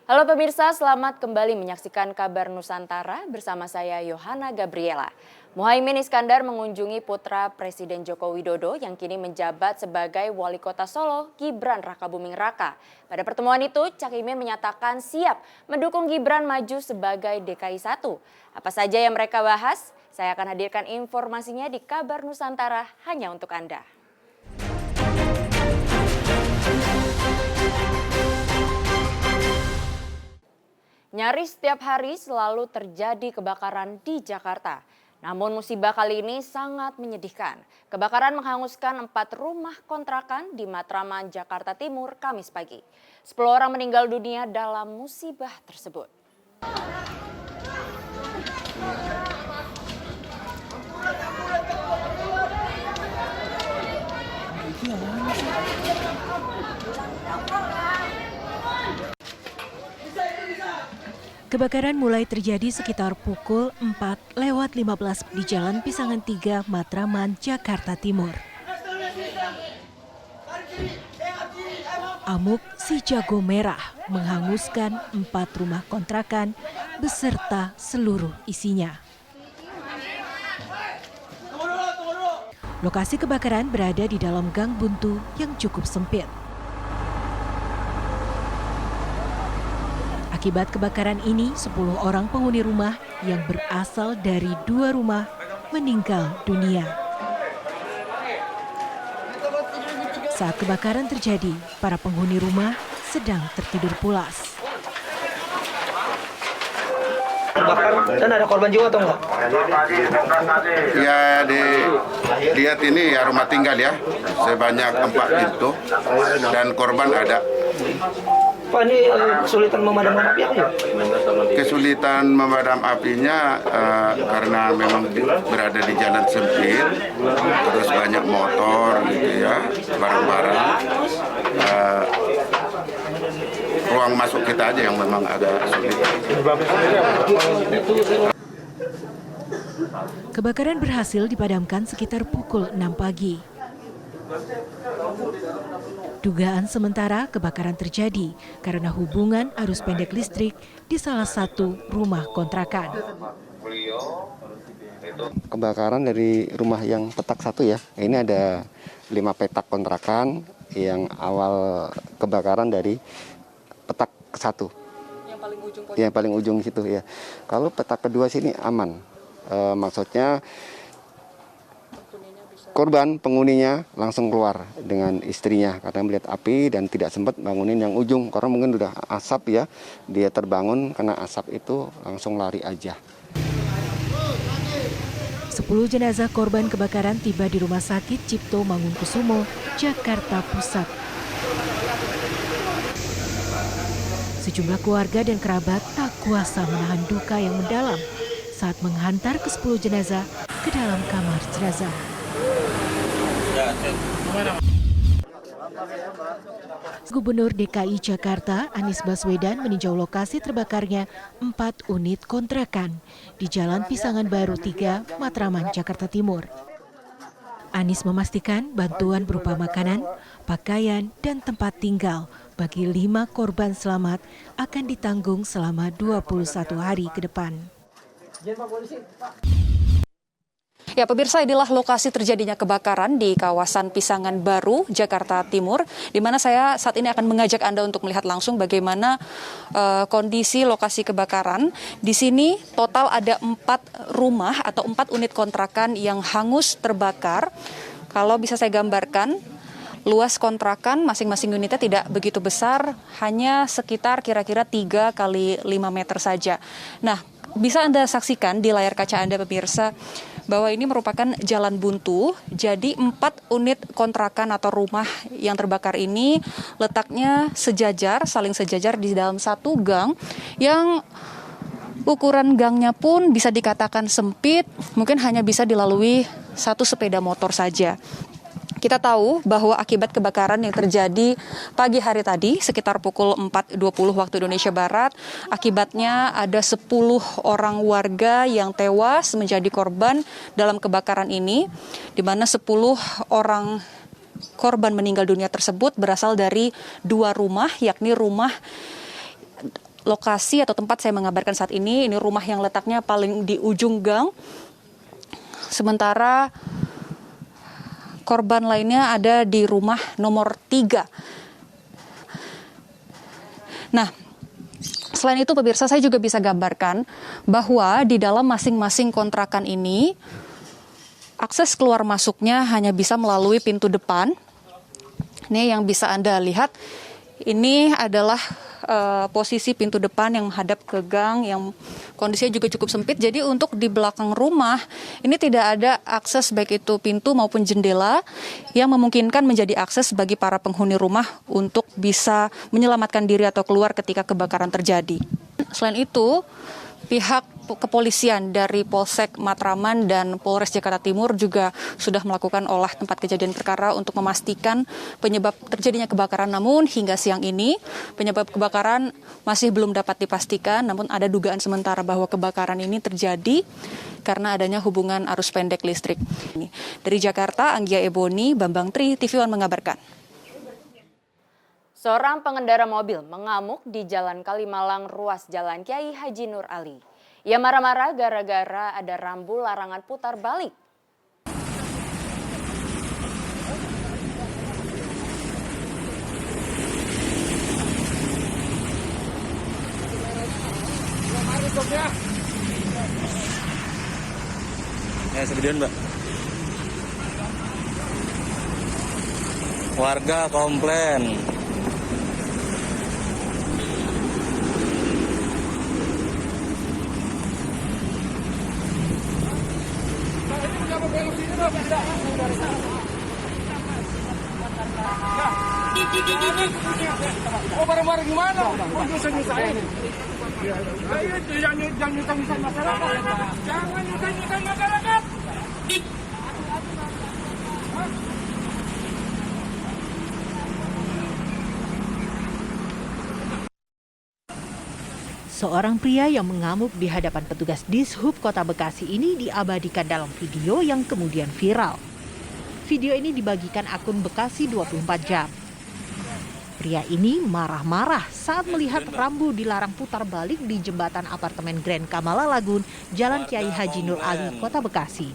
Halo pemirsa, selamat kembali menyaksikan Kabar Nusantara bersama saya Yohana Gabriela. Muhaimin Iskandar mengunjungi putra Presiden Joko Widodo yang kini menjabat sebagai Wali Kota Solo, Gibran Rakabuming Raka. Pada pertemuan itu, Cak Imin menyatakan siap mendukung Gibran maju sebagai DKI 1. Apa saja yang mereka bahas? Saya akan hadirkan informasinya di Kabar Nusantara hanya untuk Anda. Nyaris setiap hari selalu terjadi kebakaran di Jakarta. Namun musibah kali ini sangat menyedihkan. Kebakaran menghanguskan 4 rumah kontrakan di Matraman, Jakarta Timur, Kamis pagi. 10 orang meninggal dunia dalam musibah tersebut. Kebakaran mulai terjadi sekitar pukul 4:15 di Jalan Pisangan 3, Matraman, Jakarta Timur. Amuk si jago merah menghanguskan 4 rumah kontrakan beserta seluruh isinya. Lokasi kebakaran berada di dalam gang buntu yang cukup sempit. Akibat kebakaran ini, 10 orang penghuni rumah yang berasal dari 2 rumah meninggal dunia. Saat kebakaran terjadi, para penghuni rumah sedang tertidur pulas. Dan ada korban jiwa atau enggak? Ya, dilihat ini ya rumah tinggal ya, sebanyak 4 pintu dan korban ada. Pak, ini kesulitan memadamkan api apa ya? Kesulitan memadam apinya karena memang berada di jalan sempit, terus banyak motor gitu ya, barang-barang. Ruang masuk kita aja yang memang agak sulit. Kebakaran berhasil dipadamkan sekitar pukul 6 pagi. Dugaan sementara kebakaran terjadi karena hubungan arus pendek listrik di salah satu rumah kontrakan. Kebakaran dari rumah yang petak 1 ya, ini ada 5 petak kontrakan yang awal kebakaran dari petak 1. Yang paling ujung situ ya. Kalau petak kedua sini aman, maksudnya korban penghuninya langsung keluar dengan istrinya karena melihat api dan tidak sempat bangunin yang ujung karena mungkin udah asap ya, dia terbangun karena asap itu langsung lari aja. 10 jenazah korban kebakaran tiba di Rumah Sakit Cipto Mangunkusumo, Jakarta Pusat. Sejumlah keluarga dan kerabat tak kuasa menahan duka yang mendalam saat menghantar ke-10 jenazah ke dalam kamar jenazah. Gubernur DKI Jakarta Anies Baswedan meninjau lokasi terbakarnya 4 unit kontrakan di Jalan Pisangan Baru 3, Matraman, Jakarta Timur. Anies memastikan bantuan berupa makanan, pakaian, dan tempat tinggal bagi 5 korban selamat akan ditanggung selama 21 hari ke depan. Ya pemirsa, inilah lokasi terjadinya kebakaran di kawasan Pisangan Baru, Jakarta Timur, di mana saya saat ini akan mengajak Anda untuk melihat langsung bagaimana kondisi lokasi kebakaran. Di sini total ada 4 rumah atau 4 unit kontrakan yang hangus terbakar. Kalau bisa saya gambarkan, luas kontrakan masing-masing unitnya tidak begitu besar, hanya sekitar kira-kira 3 kali 5 meter saja. Nah, bisa Anda saksikan di layar kaca Anda pemirsa, bahwa ini merupakan jalan buntu. Jadi 4 unit kontrakan atau rumah yang terbakar ini letaknya sejajar, saling sejajar di dalam satu gang yang ukuran gangnya pun bisa dikatakan sempit, mungkin hanya bisa dilalui 1 sepeda motor saja. Kita tahu bahwa akibat kebakaran yang terjadi pagi hari tadi sekitar pukul 4.20 waktu Indonesia Barat, akibatnya ada 10 orang warga yang tewas menjadi korban dalam kebakaran ini, di mana 10 orang korban meninggal dunia tersebut berasal dari 2 rumah, yakni rumah lokasi atau tempat saya mengabarkan saat ini rumah yang letaknya paling di ujung gang. Sementara korban lainnya ada di rumah nomor 3. Nah, selain itu pemirsa, saya juga bisa gambarkan bahwa di dalam masing-masing kontrakan ini akses keluar masuknya hanya bisa melalui pintu depan. Ini yang bisa Anda lihat, ini adalah posisi pintu depan yang menghadap ke gang yang kondisinya juga cukup sempit. Jadi untuk di belakang rumah ini tidak ada akses baik itu pintu maupun jendela yang memungkinkan menjadi akses bagi para penghuni rumah untuk bisa menyelamatkan diri atau keluar ketika kebakaran terjadi. Selain itu, pihak kepolisian dari Polsek Matraman dan Polres Jakarta Timur juga sudah melakukan olah tempat kejadian perkara untuk memastikan penyebab terjadinya kebakaran. Namun hingga siang ini penyebab kebakaran masih belum dapat dipastikan, namun ada dugaan sementara bahwa kebakaran ini terjadi karena adanya hubungan arus pendek listrik. Dari Jakarta, Anggia Eboni, Bambang Tri, TV One mengabarkan. Seorang pengendara mobil mengamuk di Jalan Kalimalang, ruas Jalan Kiai Haji Nur Ali. Ia marah-marah gara-gara ada rambu larangan putar balik. Segedean, Mbak. Warga komplain. Oh, barang-barang gimana? Oh, nyusahin. Jangan nyusahin masyarakat. Jangan nyusahin masyarakat. Seorang pria yang mengamuk di hadapan petugas Dishub Kota Bekasi ini diabadikan dalam video yang kemudian viral. Video ini dibagikan akun Bekasi 24 Jam. Pria ini marah-marah saat melihat rambu dilarang putar balik di jembatan apartemen Grand Kamala Lagun, Jalan Kiai Haji Nur Ali, Kota Bekasi.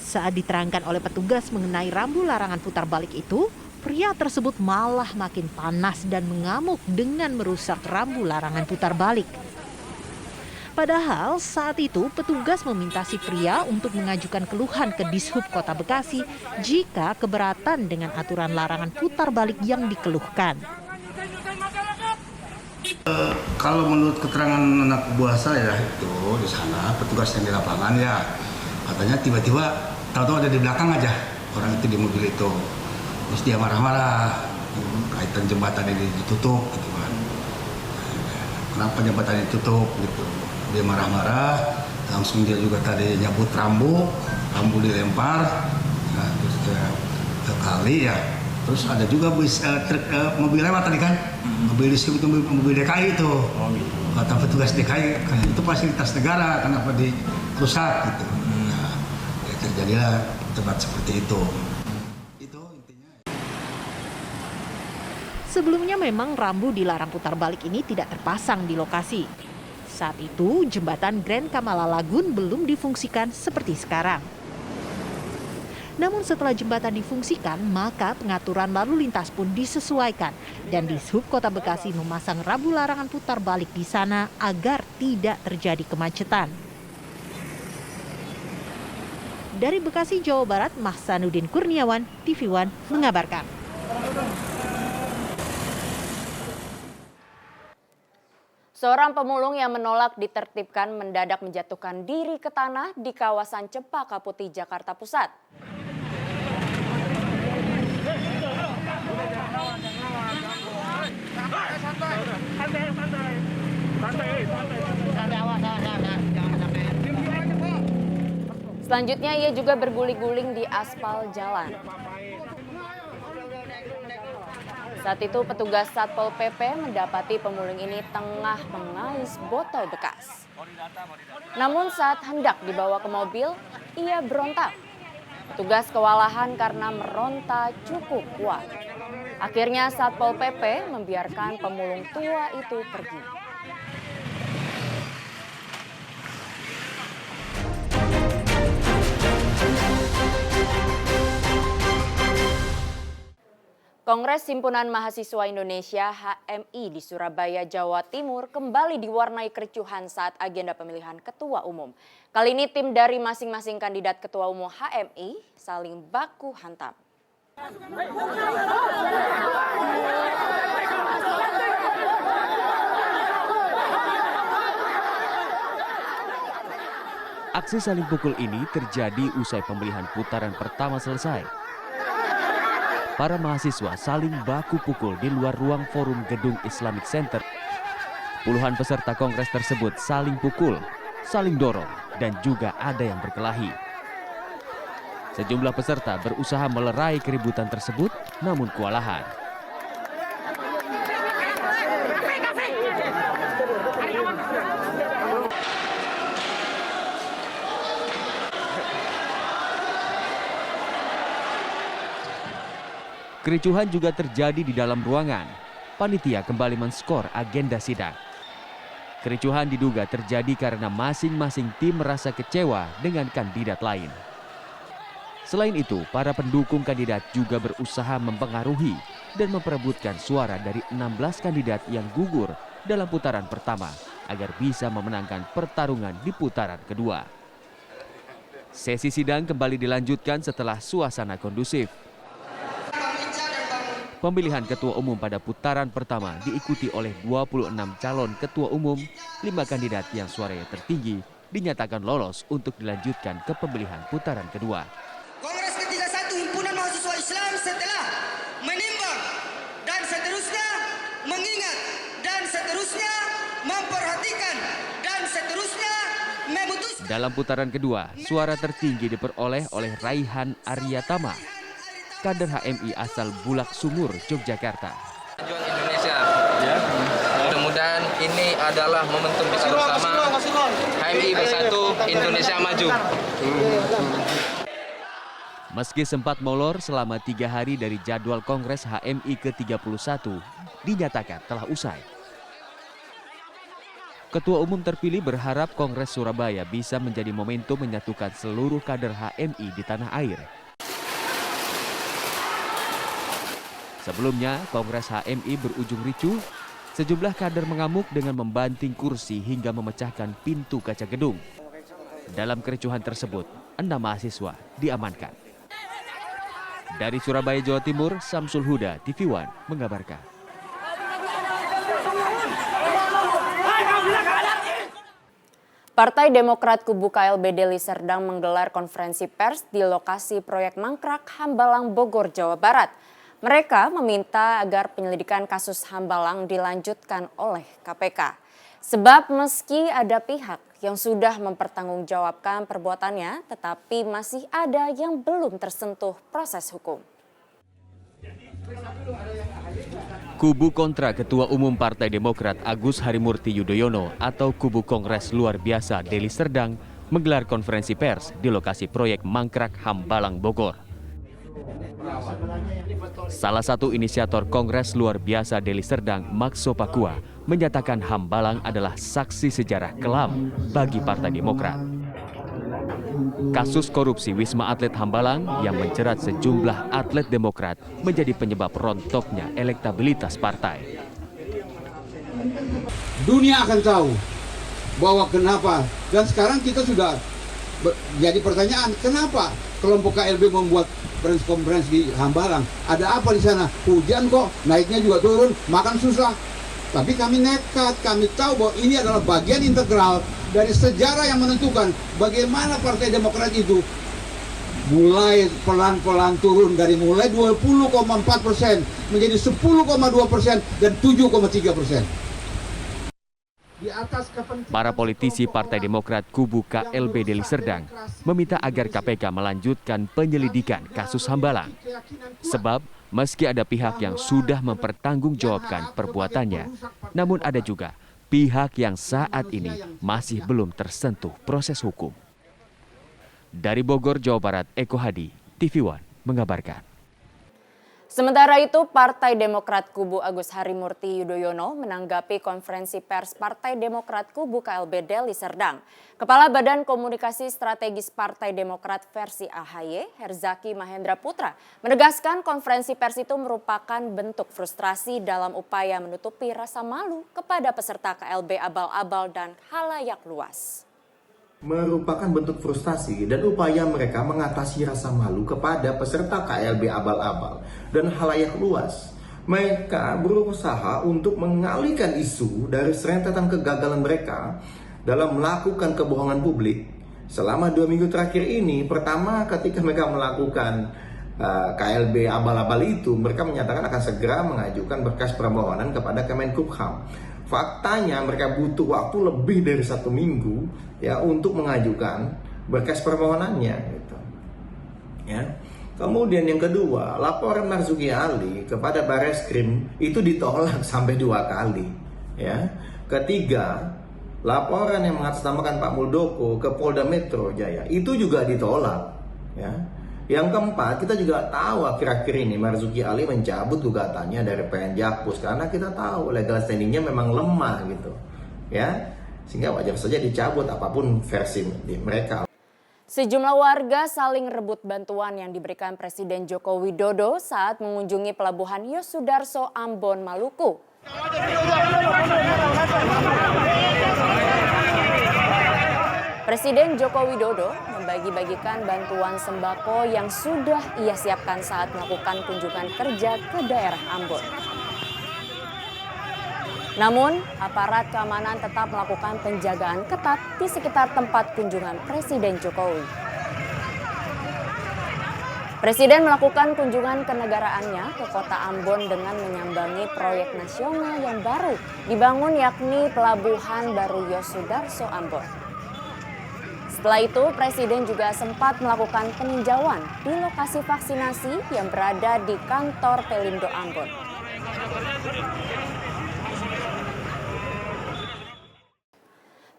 Saat diterangkan oleh petugas mengenai rambu larangan putar balik itu, pria tersebut malah makin panas dan mengamuk dengan merusak rambu larangan putar balik. Padahal saat itu petugas meminta si pria untuk mengajukan keluhan ke Dishub Kota Bekasi jika keberatan dengan aturan larangan putar balik yang dikeluhkan. Kalau menurut keterangan anak buah saya itu di sana, petugas yang di lapangan ya katanya tiba-tiba tahu-tahu ada di belakang aja orang itu di mobil itu. Terus dia marah-marah, kaitan jembatan ini ditutup gitu kan. Kenapa jembatan ini ditutup gitu. Dia marah-marah, langsung dia juga tadi nyabut rambu dilempar, nah, terus ke kali ya. Terus ada juga mobil lewat tadi kan, mobil Dishub itu mobil DKI itu. Kata petugas DKI, karena itu fasilitas negara, kenapa dirusak gitu. Nah, ya terjadilah debat seperti itu. Sebelumnya memang rambu dilarang putar balik ini tidak terpasang di lokasi. Saat itu jembatan Grand Kamala Lagun belum difungsikan seperti sekarang. Namun setelah jembatan difungsikan, maka pengaturan lalu lintas pun disesuaikan dan Dishub Kota Bekasi memasang rambu larangan putar balik di sana agar tidak terjadi kemacetan. Dari Bekasi, Jawa Barat, Mahsanuddin Kurniawan, TV One mengabarkan. Seorang pemulung yang menolak ditertibkan mendadak menjatuhkan diri ke tanah di kawasan Cempaka Putih, Jakarta Pusat. Selanjutnya ia juga berguling-guling di aspal jalan. Saat itu petugas Satpol PP mendapati pemulung ini tengah mengais botol bekas. Namun saat hendak dibawa ke mobil, ia berontak. Petugas kewalahan karena meronta cukup kuat. Akhirnya Satpol PP membiarkan pemulung tua itu pergi. Kongres Himpunan Mahasiswa Indonesia HMI di Surabaya, Jawa Timur kembali diwarnai kericuhan saat agenda pemilihan ketua umum. Kali ini tim dari masing-masing kandidat ketua umum HMI saling baku hantam. Aksi saling pukul ini terjadi usai pemilihan putaran pertama selesai. Para mahasiswa saling baku pukul di luar ruang forum gedung Islamic Center. Puluhan peserta kongres tersebut saling pukul, saling dorong, dan juga ada yang berkelahi. Sejumlah peserta berusaha melerai keributan tersebut, namun kewalahan. Kericuhan juga terjadi di dalam ruangan. Panitia kembali men-skor agenda sidang. Kericuhan diduga terjadi karena masing-masing tim merasa kecewa dengan kandidat lain. Selain itu, para pendukung kandidat juga berusaha mempengaruhi dan memperebutkan suara dari 16 kandidat yang gugur dalam putaran pertama agar bisa memenangkan pertarungan di putaran kedua. Sesi sidang kembali dilanjutkan setelah suasana kondusif. Pemilihan ketua umum pada putaran pertama diikuti oleh 26 calon ketua umum, 5 kandidat yang suaranya tertinggi dinyatakan lolos untuk dilanjutkan ke pemilihan putaran kedua. Kongres ke-31 Himpunan Mahasiswa Islam setelah menimbang dan seterusnya mengingat dan seterusnya memperhatikan dan seterusnya memutuskan. Dalam putaran kedua, suara tertinggi diperoleh oleh Raihan Aryatama, kader HMI asal Bulak Sumur, Yogyakarta. Juang Indonesia. Ya. Mudah-mudahan ini adalah momentum kita bersama. HMI bersatu, Indonesia maju. Meski sempat molor selama 3 hari dari jadwal Kongres HMI ke-31, dinyatakan telah usai. Ketua Umum terpilih berharap Kongres Surabaya bisa menjadi momentum menyatukan seluruh kader HMI di tanah air. Sebelumnya, Kongres HMI berujung ricuh. Sejumlah kader mengamuk dengan membanting kursi hingga memecahkan pintu kaca gedung. Dalam kericuhan tersebut, 6 mahasiswa diamankan. Dari Surabaya, Jawa Timur, Samsul Huda, TV One mengabarkan. Partai Demokrat kubu KLB Deli Serdang menggelar konferensi pers di lokasi proyek Mangkrak, Hambalang, Bogor, Jawa Barat. Mereka meminta agar penyelidikan kasus Hambalang dilanjutkan oleh KPK. Sebab meski ada pihak yang sudah mempertanggungjawabkan perbuatannya, tetapi masih ada yang belum tersentuh proses hukum. Kubu kontra Ketua Umum Partai Demokrat Agus Harimurti Yudhoyono atau Kubu Kongres Luar Biasa Deli Serdang menggelar konferensi pers di lokasi proyek Mangkrak, Hambalang, Bogor. Salah satu inisiator Kongres Luar Biasa Deli Serdang, Makso Pakua, menyatakan Hambalang adalah saksi sejarah kelam bagi Partai Demokrat. Kasus korupsi Wisma Atlet Hambalang yang menjerat sejumlah atlet Demokrat menjadi penyebab rontoknya elektabilitas partai. Dunia akan tahu bahwa kenapa, dan sekarang kita sudah jadi pertanyaan, kenapa kelompok KLB membuat press conference di Hambalang? Ada apa di sana? Hujan kok, naiknya juga turun, makan susah. Tapi kami nekat, kami tahu bahwa ini adalah bagian integral dari sejarah yang menentukan bagaimana Partai Demokrat itu mulai pelan-pelan turun dari mulai 20,4% menjadi 10,2% dan 7,3%. Para politisi Partai Demokrat kubu KLB Deli Serdang meminta agar KPK melanjutkan penyelidikan kasus Hambalang. Sebab meski ada pihak yang sudah mempertanggungjawabkan perbuatannya, namun ada juga pihak yang saat ini masih belum tersentuh proses hukum. Dari Bogor, Jawa Barat, Eko Hadi, TV One mengabarkan. Sementara itu, Partai Demokrat Kubu Agus Harimurti Yudhoyono menanggapi konferensi pers Partai Demokrat Kubu KLB Deli Serdang. Kepala Badan Komunikasi Strategis Partai Demokrat versi AHY, Herzaki Mahendra Putra, menegaskan konferensi pers itu merupakan bentuk frustrasi dalam upaya menutupi rasa malu kepada peserta KLB abal-abal dan halayak luas. Merupakan bentuk frustasi dan upaya mereka mengatasi rasa malu kepada peserta KLB abal-abal dan halayak luas. Mereka berusaha untuk mengalihkan isu dari rentetan kegagalan mereka dalam melakukan kebohongan publik. Selama 2 minggu terakhir ini, pertama ketika mereka melakukan KLB abal-abal itu, mereka menyatakan akan segera mengajukan berkas permohonan kepada Kemenkumham. Faktanya mereka butuh waktu lebih dari 1 minggu ya untuk mengajukan berkas permohonannya gitu. Ya. Kemudian yang kedua, laporan Marzuki Ali kepada Barreskrim itu ditolak sampai 2 kali ya. Ketiga, laporan yang mengatasnamakan Pak Muldoko ke Polda Metro Jaya itu juga ditolak ya. Yang keempat, kita juga tahu akhir-akhir ini Marzuki Ali mencabut gugatannya dari PN Jakpus karena kita tahu legal standingnya memang lemah gitu, ya, sehingga wajar saja dicabut apapun versi mereka. Sejumlah warga saling rebut bantuan yang diberikan Presiden Joko Widodo saat mengunjungi pelabuhan Yosudarso, Ambon, Maluku. Presiden Joko Widodo membagi-bagikan bantuan sembako yang sudah ia siapkan saat melakukan kunjungan kerja ke daerah Ambon. Namun, aparat keamanan tetap melakukan penjagaan ketat di sekitar tempat kunjungan Presiden Jokowi. Presiden melakukan kunjungan kenegaraannya ke kota Ambon dengan menyambangi proyek nasional yang baru dibangun, yakni Pelabuhan Baru Yosudarso Ambon. Setelah itu, Presiden juga sempat melakukan peninjauan di lokasi vaksinasi yang berada di kantor Pelindo Ambon.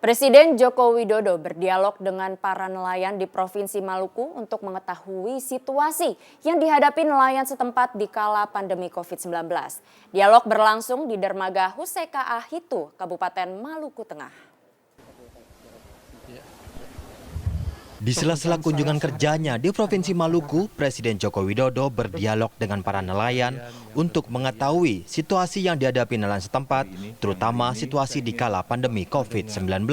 Presiden Joko Widodo berdialog dengan para nelayan di Provinsi Maluku untuk mengetahui situasi yang dihadapi nelayan setempat di kala pandemi COVID-19. Dialog berlangsung di Dermaga Huseka Ahitu, Kabupaten Maluku Tengah. Di sela-sela kunjungan kerjanya di Provinsi Maluku, Presiden Joko Widodo berdialog dengan para nelayan untuk mengetahui situasi yang dihadapi nelayan setempat, terutama situasi di kala pandemi COVID-19.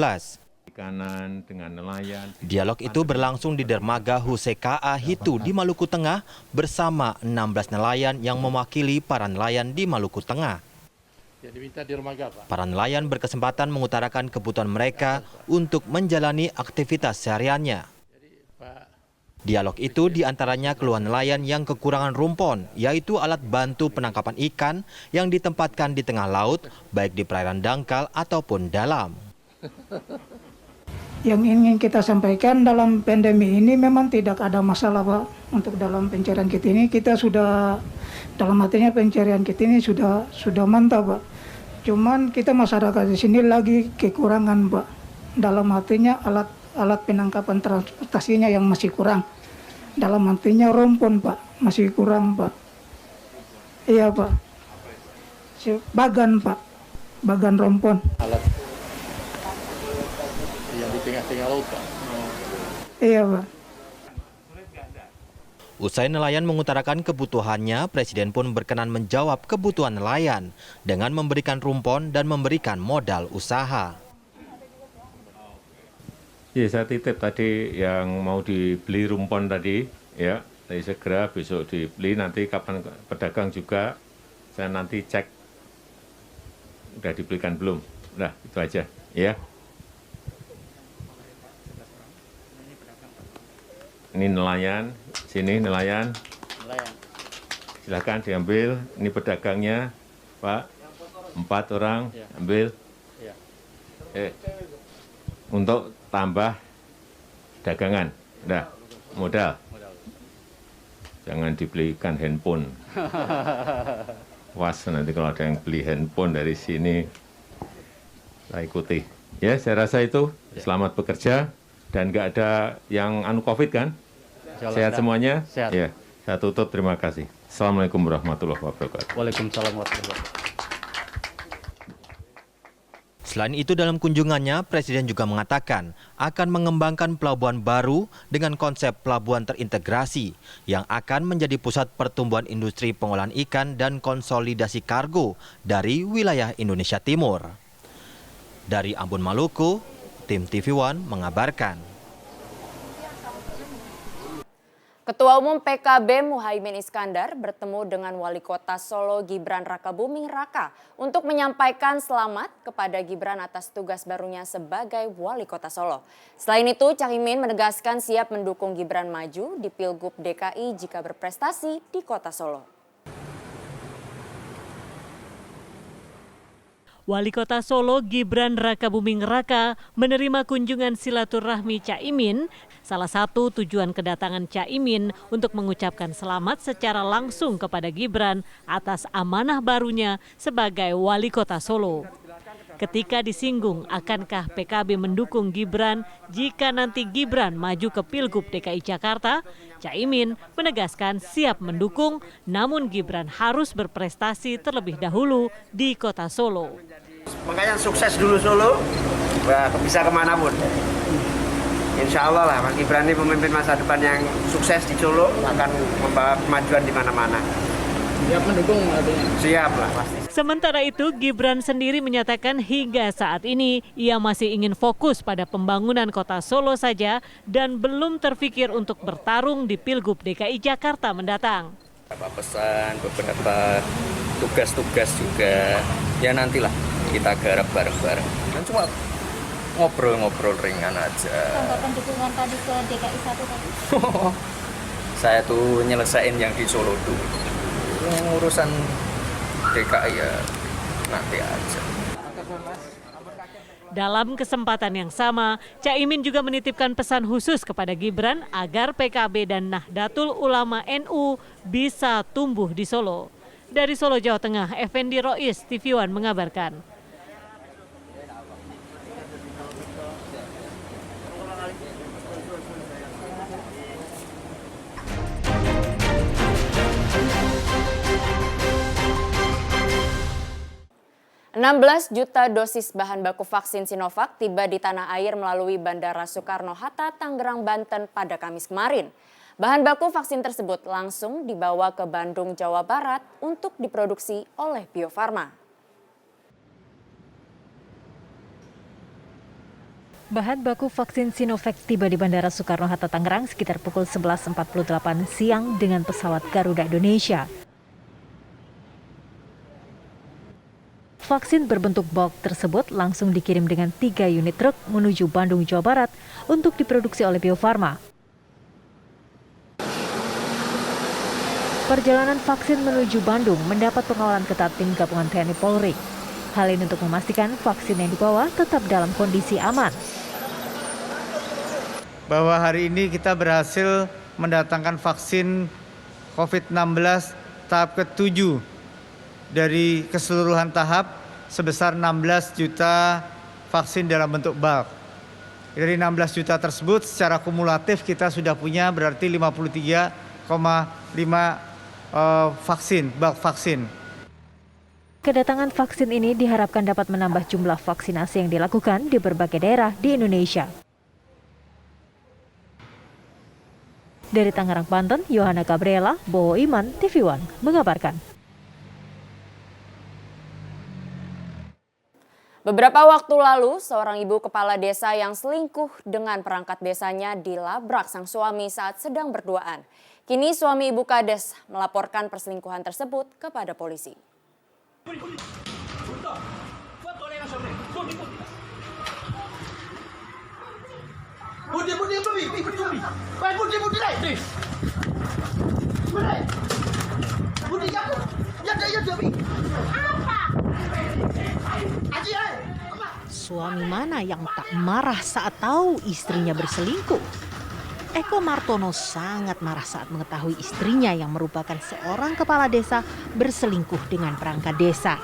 Dialog itu berlangsung di Dermaga Huseka Ahitu di Maluku Tengah bersama 16 nelayan yang mewakili para nelayan di Maluku Tengah. Para nelayan berkesempatan mengutarakan kebutuhan mereka untuk menjalani aktivitas sehariannya. Dialog itu diantaranya keluhan nelayan yang kekurangan rumpon, yaitu alat bantu penangkapan ikan yang ditempatkan di tengah laut, baik di perairan dangkal ataupun dalam. Yang ingin kita sampaikan dalam pandemi ini memang tidak ada masalah, Pak. Untuk dalam pencarian kita ini kita sudah, dalam artinya pencarian kita ini sudah mantap, Pak. Cuman kita masyarakat di sini lagi kekurangan, Pak. Dalam artinya alat penangkapan transportasinya yang masih kurang. Dalam artinya rumpun, Pak, masih kurang, Pak. Iya, Pak. Bagan, Pak. Bagan rumpun. Alat yang di tengah-tengah laut, Pak. Iya, Pak. Usai nelayan mengutarakan kebutuhannya, Presiden pun berkenan menjawab kebutuhan nelayan dengan memberikan rumpon dan memberikan modal usaha. Ya, saya titip tadi yang mau dibeli rumpon tadi, ya, tadi segera besok dibeli, nanti kapan pedagang juga, saya nanti cek, udah dibelikan belum, udah itu aja, ya. Ini nelayan, sini nelayan, silahkan diambil, ini pedagangnya, Pak, 4 orang, ambil, untuk tambah dagangan, udah modal. Jangan dibelikan handphone. Was nanti kalau ada yang beli handphone dari sini, saya ikuti. Ya, saya rasa itu. Selamat bekerja dan nggak ada yang COVID kan? Sehat semuanya? Sehat. Ya, saya tutup. Terima kasih. Assalamualaikum warahmatullahi wabarakatuh. Waalaikumsalam warahmatullahi wabarakatuh. Selain itu dalam kunjungannya, Presiden juga mengatakan akan mengembangkan pelabuhan baru dengan konsep pelabuhan terintegrasi yang akan menjadi pusat pertumbuhan industri pengolahan ikan dan konsolidasi kargo dari wilayah Indonesia Timur. Dari Ambon, Maluku, tim TV One mengabarkan. Ketua Umum PKB Muhaimin Iskandar bertemu dengan Wali Kota Solo Gibran Rakabuming Raka untuk menyampaikan selamat kepada Gibran atas tugas barunya sebagai Wali Kota Solo. Selain itu, Caimin menegaskan siap mendukung Gibran maju di Pilgub DKI jika berprestasi di Kota Solo. Wali Kota Solo Gibran Rakabuming Raka menerima kunjungan silaturahmi Caimin. Salah satu tujuan kedatangan Caimin untuk mengucapkan selamat secara langsung kepada Gibran atas amanah barunya sebagai Wali Kota Solo. Ketika disinggung akankah PKB mendukung Gibran jika nanti Gibran maju ke Pilgub DKI Jakarta, Caimin menegaskan siap mendukung, namun Gibran harus berprestasi terlebih dahulu di Kota Solo. Makanya sukses dulu Solo, bisa kemanapun. Insya Allah lah, Mas Gibran ini pemimpin masa depan yang sukses di Solo, akan membawa kemajuan di mana-mana. Siap mendukung artinya? Siap lah pasti. Sementara itu, Gibran sendiri menyatakan hingga saat ini ia masih ingin fokus pada pembangunan Kota Solo saja dan belum terfikir untuk bertarung di Pilgub DKI Jakarta mendatang. Beberapa pesan, beberapa tugas-tugas juga, ya nantilah kita garap bareng-bareng. Kan cuma ngobrol-ngobrol ringan aja. Tanggapan dukungan tadi ke DKI 1 tadi? Saya tuh nyelesain yang di Solo dulu. Urusan DKI ya nanti aja. Dalam kesempatan yang sama, Caimin juga menitipkan pesan khusus kepada Gibran agar PKB dan Nahdlatul Ulama NU bisa tumbuh di Solo. Dari Solo, Jawa Tengah, Effendi Rois, TV One mengabarkan. $16 juta dosis bahan baku vaksin Sinovac tiba di tanah air melalui Bandara Soekarno-Hatta, Tangerang, Banten pada Kamis kemarin. Bahan baku vaksin tersebut langsung dibawa ke Bandung, Jawa Barat untuk diproduksi oleh Bio Farma. Bahan baku vaksin Sinovac tiba di Bandara Soekarno-Hatta, Tangerang sekitar pukul 11.48 siang dengan pesawat Garuda Indonesia. Vaksin berbentuk bulk tersebut langsung dikirim dengan 3 unit truk menuju Bandung, Jawa Barat untuk diproduksi oleh Bio Farma. Perjalanan vaksin menuju Bandung mendapat pengawalan ketat tim gabungan TNI Polri. Hal ini untuk memastikan vaksin yang dibawa tetap dalam kondisi aman. Bahwa hari ini kita berhasil mendatangkan vaksin COVID-19 tahap ke-7 dari keseluruhan tahap sebesar 16 juta vaksin dalam bentuk bulk. Dari 16 juta tersebut secara kumulatif kita sudah punya berarti 53,5 vaksin, bulk vaksin. Kedatangan vaksin ini diharapkan dapat menambah jumlah vaksinasi yang dilakukan di berbagai daerah di Indonesia. Dari Tangerang, Banten, Yohana Gabriela, Bowo Iman, TV One mengabarkan. Beberapa waktu lalu, seorang ibu kepala desa yang selingkuh dengan perangkat desanya dilabrak sang suami saat sedang berduaan. Kini suami ibu kades melaporkan perselingkuhan tersebut kepada polisi. Suami mana yang tak marah saat tahu istrinya berselingkuh? Eko Martono sangat marah saat mengetahui istrinya yang merupakan seorang kepala desa berselingkuh dengan perangkat desa.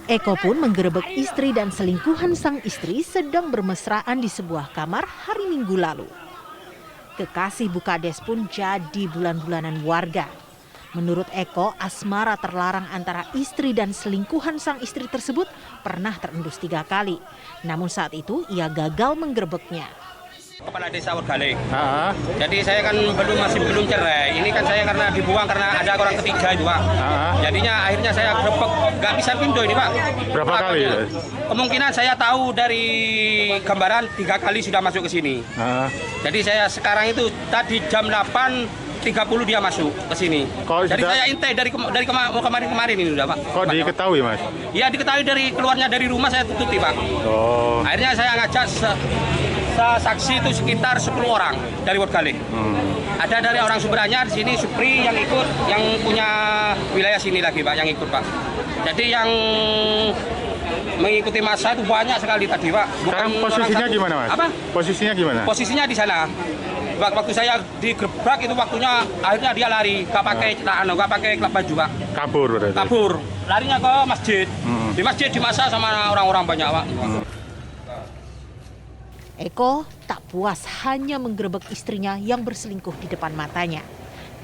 Eko pun menggerebek istri dan selingkuhan sang istri sedang bermesraan di sebuah kamar hari Minggu lalu. Kekasih Bukades pun jadi bulan-bulanan warga. Menurut Eko, asmara terlarang antara istri dan selingkuhan sang istri tersebut pernah terendus 3 kali. Namun saat itu ia gagal menggerebeknya. Kepala Desa Worgale. Jadi saya kan masih belum cerai. Ini kan saya karena dibuang karena ada orang ketiga itu, Pak. Jadinya akhirnya saya grebek, nggak bisa pindah ini, Pak. Berapa kali? Kemungkinan saya tahu dari gambaran 3 kali sudah masuk ke sini. Jadi saya sekarang itu tadi jam 8.30 dia masuk ke sini. Jadi saya intai dari kemarin ini udah, Pak. Kok diketahui, Mas? Iya, diketahui dari keluarnya dari rumah saya tutupi, Pak. Akhirnya saya ngajak saksi itu sekitar 10 orang dari Worgale. Ada dari orang Sumberanyar di sini, Supri yang ikut, yang punya wilayah sini lagi, Pak, yang ikut, Pak. Jadi yang mengikuti masa itu banyak sekali tadi, Pak. Sekarang posisinya gimana, Mas? Apa? Posisinya gimana? Posisinya di sana. Waktu saya digerebek itu waktunya akhirnya dia lari, nggak pakai klub baju, Pak. Kabur berarti. Kabur. Larinya ke masjid. Di masjid dimasa sama orang-orang banyak, Pak. Eko tak puas hanya menggerebek istrinya yang berselingkuh di depan matanya.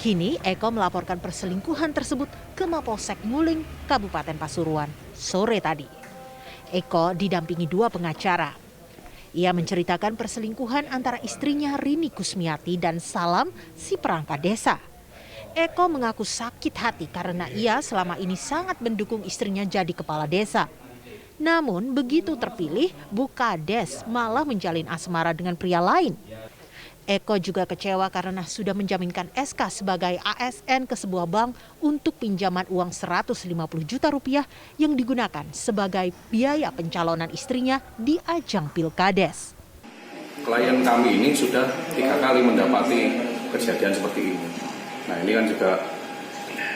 Kini Eko melaporkan perselingkuhan tersebut ke Mapolsek Nguling, Kabupaten Pasuruan, sore tadi. Eko didampingi 2 pengacara. Ia menceritakan perselingkuhan antara istrinya Rini Kusmiati dan Salam, si perangkat desa. Eko mengaku sakit hati karena ia selama ini sangat mendukung istrinya jadi kepala desa. Namun begitu terpilih, Bu Kades malah menjalin asmara dengan pria lain. Eko juga kecewa karena sudah menjaminkan SK sebagai ASN ke sebuah bank untuk pinjaman uang 150 juta rupiah yang digunakan sebagai biaya pencalonan istrinya di ajang Pilkades. Klien kami ini sudah 3 kali mendapati kejadian seperti ini. Nah, ini kan juga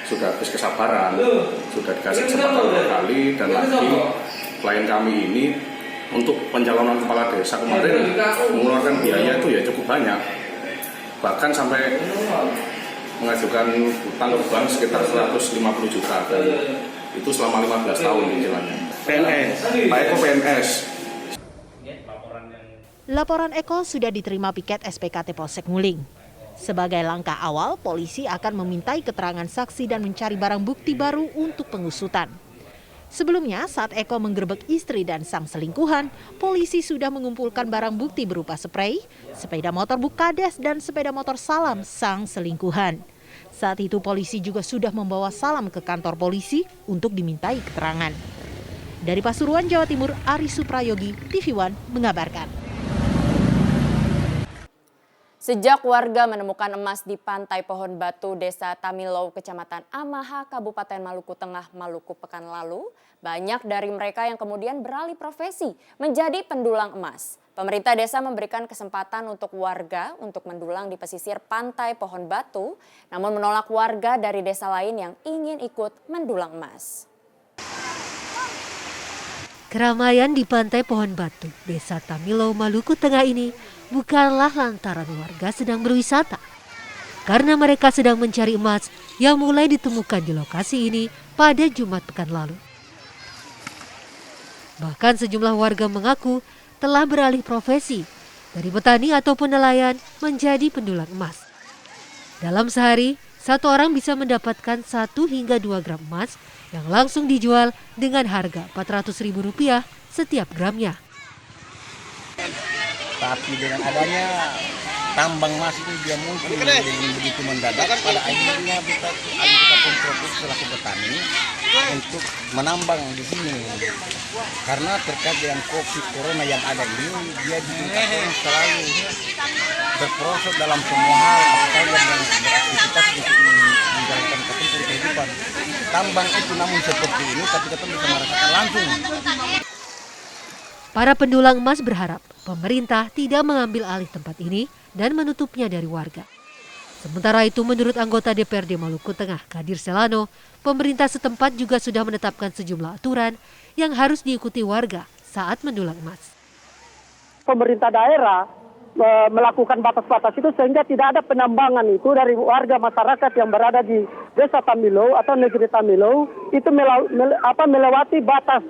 sudah habis kesabaran, sudah dikasih kesempatan 2 kali dan lagi klien kami ini untuk pencalonan kepala desa kemarin mengeluarkan biaya itu ya cukup banyak, bahkan sampai mengajukan utang ke bank sekitar 150 juta dan itu selama 15 tahun cicilannya. PNS, Pak Eko PNS. Laporan Eko sudah diterima piket SPKT Polsek Nguling. Sebagai langkah awal, polisi akan memintai keterangan saksi dan mencari barang bukti baru untuk pengusutan. Sebelumnya, saat Eko menggerebek istri dan sang selingkuhan, polisi sudah mengumpulkan barang bukti berupa sprei, sepeda motor Bu Kades, dan sepeda motor Salam, sang selingkuhan. Saat itu polisi juga sudah membawa Salam ke kantor polisi untuk dimintai keterangan. Dari Pasuruan, Jawa Timur, Ari Suprayogi, TV One mengabarkan. Sejak warga menemukan emas di Pantai Pohon Batu, Desa Tamilow, Kecamatan Amaha, Kabupaten Maluku Tengah, Maluku pekan lalu, banyak dari mereka yang kemudian beralih profesi menjadi pendulang emas. Pemerintah desa memberikan kesempatan untuk warga untuk mendulang di pesisir Pantai Pohon Batu, namun menolak warga dari desa lain yang ingin ikut mendulang emas. Keramaian di Pantai Pohon Batu, Desa Tamilow, Maluku Tengah ini bukanlah lantaran warga sedang berwisata. Karena mereka sedang mencari emas yang mulai ditemukan di lokasi ini pada Jumat pekan lalu. Bahkan sejumlah warga mengaku telah beralih profesi dari petani ataupun nelayan menjadi pendulang emas. Dalam sehari, satu orang bisa mendapatkan 1 hingga 2 gram emas yang langsung dijual dengan harga Rp400.000 setiap gramnya. Tapi dengan adanya tambang emas itu dia muncul dengan begitu mendadak, pada akhirnya kita pun fokus selaku petani untuk menambang di sini. Karena terkait dengan COVID Corona yang ada ini, dia ditingkatkan selalu berproses dalam semua hal, apalagi yang beraktivitas untuk menjalankan kehidupan. Tambang itu namun seperti ini, tapi kita bisa merasakan langsung. Para pendulang emas berharap pemerintah tidak mengambil alih tempat ini dan menutupnya dari warga. Sementara itu, menurut anggota DPRD Maluku Tengah, Kadir Selano, pemerintah setempat juga sudah menetapkan sejumlah aturan yang harus diikuti warga saat mendulang emas. Pemerintah daerah melakukan batas-batas itu sehingga tidak ada penambangan itu dari warga masyarakat yang berada di Desa Tamilow atau Negeri Tamilow itu melewati batas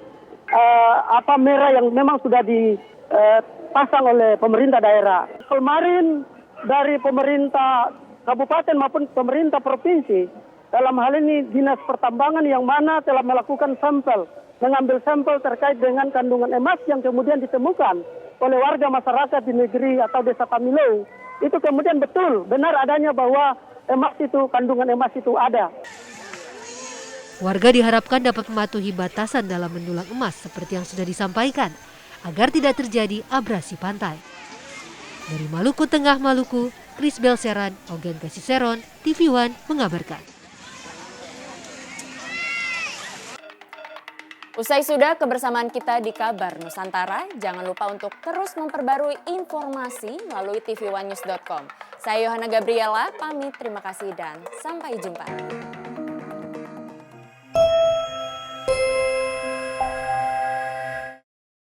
merah yang memang sudah dipasang oleh pemerintah daerah. Kemarin dari pemerintah kabupaten maupun pemerintah provinsi dalam hal ini Dinas Pertambangan yang mana telah melakukan mengambil sampel terkait dengan kandungan emas yang kemudian ditemukan oleh warga masyarakat di negeri atau desa Tamilo. Itu kemudian benar adanya bahwa kandungan emas itu ada. Warga diharapkan dapat mematuhi batasan dalam mendulang emas seperti yang sudah disampaikan, agar tidak terjadi abrasi pantai. Dari Maluku Tengah, Maluku, Chris Belseran, Ogen Kasiseron, TV One mengabarkan. Usai sudah kebersamaan kita di Kabar Nusantara, jangan lupa untuk terus memperbarui informasi melalui tv1news.com. Saya Yohana Gabriela, pamit, terima kasih dan sampai jumpa.